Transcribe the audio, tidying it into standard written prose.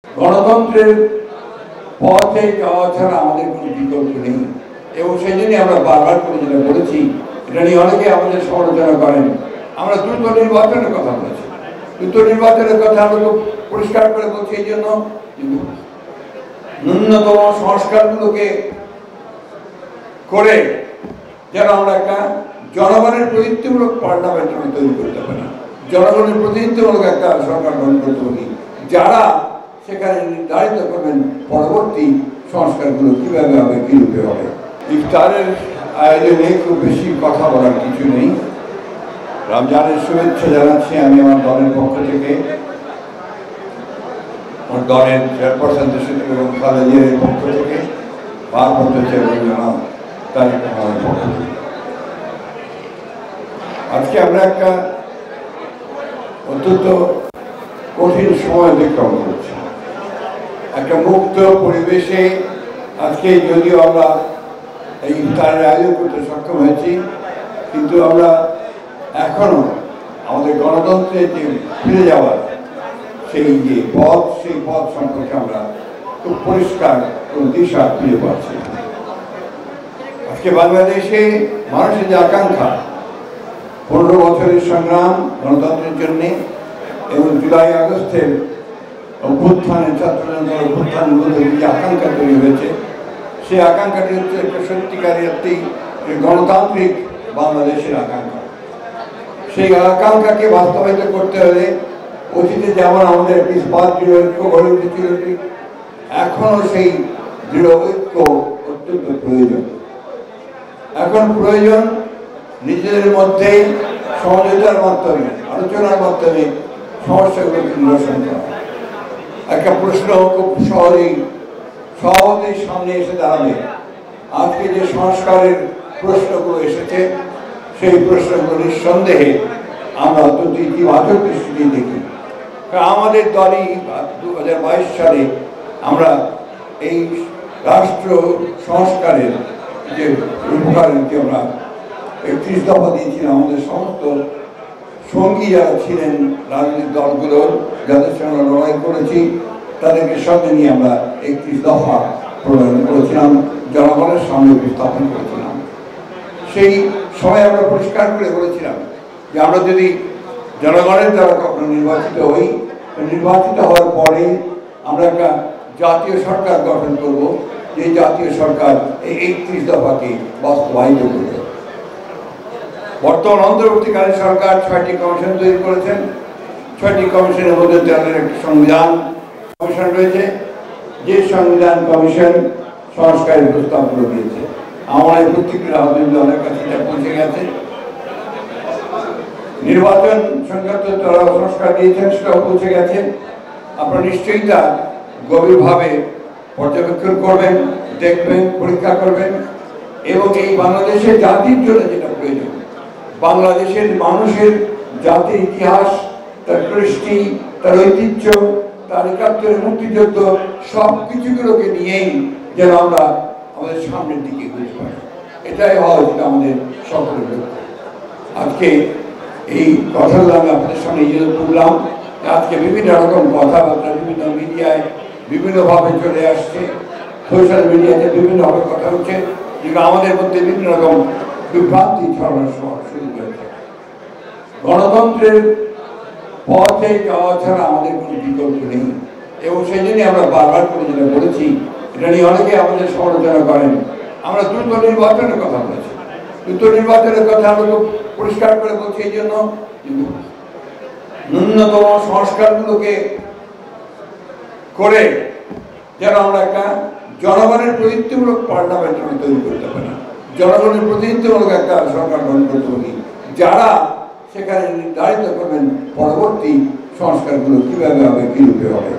গণতন্ত্রের পথে যাওয়া ছাড়া আমাদের কোনো বিকল্প নেই এবং সেই জন্যই আমরা বারবার করে যেটা বলেছি, এটা নিয়ে অনেকে আমাদের সমালোচনা করেন। আমরা দ্রুত নির্বাচনের কথা বলেছি, দ্রুত নির্বাচনের কথা আমরা খুব পরিষ্কার করে বলছি। এই জন্য ন্যূনতম সংস্কারগুলোকে করে যেন আমরা একটা জনগণের প্রতিনিধিত্বমূলক পার্লামেন্ট তৈরি করতে পারি, জনগণের প্রতিনিধিত্বমূলক একটা সরকার গঠন করতে পারি, যারা সেখানে নির্ধারিত করবেন পরবর্তী সংস্কারগুলো কীভাবে হবে, কী রূপে হবে। ইফতারের আয়োজনে খুব বেশি কথা বলার কিছু নেই। রমজানের শুভেচ্ছা জানাচ্ছি আমি আমার দলের পক্ষ থেকে, আমার দলের চেয়ারপারসন এবং খালেদিয়ার পক্ষ থেকে, ভারপ্রাপ্ত চেয়ারম্যান জনাব তারেক রহমানের পক্ষ থেকে। আজকে আমরা একটা অত্যন্ত কঠিন সময় অতিক্রম করছি। একটা মুক্ত পরিবেশে আজকে যদিও আমরা এই ইফতারের আয়োজন করতে সক্ষম হয়েছি, কিন্তু আমরা এখনো আমাদের গণতন্ত্রে যে ফিরে যাওয়ার সেই যে পথ, সেই পথ সম্পর্কে আমরা খুব পরিষ্কার কোনো দিশা ফিরে পাচ্ছি। আজকে বাংলাদেশে মানুষের যে আকাঙ্ক্ষা, 15 বছরের সংগ্রাম গণতন্ত্রের জন্যে এবং জুলাই আগস্টের অভ্যুত্থানের ছাত্রজনতার অভ্যুত্থান বলতে যে আকাঙ্ক্ষা তৈরি হয়েছে, সেই আকাঙ্ক্ষাটি হচ্ছে একটা সত্যিকারের একটি গণতান্ত্রিক বাংলাদেশের আকাঙ্ক্ষা। সেই আকাঙ্ক্ষাকে বাস্তবায়িত করতে হলে অতীতে যেমন আমাদের একটি ইস্পাত দৃঢ় ঐক্য গড়ে উঠেছিল, এখনও সেই দৃঢ় ঐক্য অত্যন্ত প্রয়োজন। এখন প্রয়োজন নিজেদের মধ্যে সহযোগিতার মাধ্যমে, আলোচনার মাধ্যমে সমস্যাগুলোকে নিরসন করা। একটা প্রশ্ন খুব সহজেই সামনে এসে দাঁড়াবে। আজকে যে সংস্কারের প্রশ্নগুলো এসেছে, সেই প্রশ্নগুলো নিঃসন্দেহে আমরা অত্যন্ত ইতিবাচক দৃষ্টিতে দেখি। কারণ আমাদের দলই 2022 সালে আমরা এই রাষ্ট্র সংস্কারের যে রূপকারকে আমরা 31 দফা দিয়েছিলাম। আমাদের সমস্ত সঙ্গী যারা ছিলেন রাজনৈতিক দলগুলোর, যাদের সঙ্গে লড়াই করেছি, তাদেরকে সঙ্গে নিয়ে আমরা 31 দফা প্রণয়ন করেছিলাম, জনগণের সামনে উপস্থাপন করেছিলাম। সেই সময় আমরা পরিষ্কার করে বলেছিলাম যে আমরা যদি জনগণের দ্বারা কখনো নির্বাচিত হই, নির্বাচিত হওয়ার পরে আমরা একটা জাতীয় সরকার গঠন করব, যে জাতীয় সরকার এই 31 দফাকে বাস্তবায়িত করবে। বর্তমান অন্তর্বর্তীকালীন সরকার 6টি কমিশন তৈরি করেছেন। 6টি কমিশনের মধ্যে তাদের একটি সংবিধান কমিশন রয়েছে, যে সংবিধান কমিশন সংস্কারের প্রস্তাবগুলো দিয়েছে। আমার এই প্রত্যেকটি রাজনৈতিক দলের কাছে এটা পৌঁছে গেছে। নির্বাচন সংক্রান্ত তারা সংস্কার দিয়েছেন, সেটাও পৌঁছে গেছে। আপনারা নিশ্চয়ই তা গভীরভাবে পর্যবেক্ষণ করবেন, দেখবেন, পরীক্ষা করবেন এবং এই বাংলাদেশের জাতির জন্য যেটা প্রয়োজন, বাংলাদেশের মানুষের জাতির ইতিহাস, তার কৃষ্টি, তার ঐতিহ্য, তার 71 মুক্তিযুদ্ধ, সব কিছুগুলোকে নিয়েই যেন আমরা আমাদের সামনের দিকে এগোতে পারি। এটাই হওয়া উচিত আমাদের সকলের লক্ষ্য। আজকে এই কথাগুলো আমি আপনাদের সামনে এই জন্য তুললাম, আজকে বিভিন্ন রকম কথাবার্তা বিভিন্ন মিডিয়ায় বিভিন্নভাবে চলে আসছে, সোশ্যাল মিডিয়াতে বিভিন্নভাবে কথা হচ্ছে, যেগুলো আমাদের মধ্যে বিভিন্ন রকম বিভ্রান্তি ছড়ানোর শুরু করেছে। গণতন্ত্রের পথে যাওয়া ছাড়া আমাদের কোনো বিকল্প নেই এবং সেই জন্যই আমরা বারবার করে যেটা বলেছি, এটা নিয়ে অনেকে আমাদের সমালোচনা করেন। আমরা দ্রুত নির্বাচনের কথা বলেছি, দ্রুত নির্বাচনের কথা আমরা খুব পরিষ্কার করে বলছি। এই জন্য ন্যূনতম সংস্কারগুলোকে করে যেন আমরা একটা জনগণের প্রতিনিধিত্বমূলক পার্লামেন্ট তৈরি করতে পারি, জনগণের প্রতিনিধিত্বমূলক একটা সরকার গঠন করতে পারি, যারা সেখানে নির্ধারিত করবেন পরবর্তী সংস্কারগুলো কীভাবে হবে, কী রূপে হবে।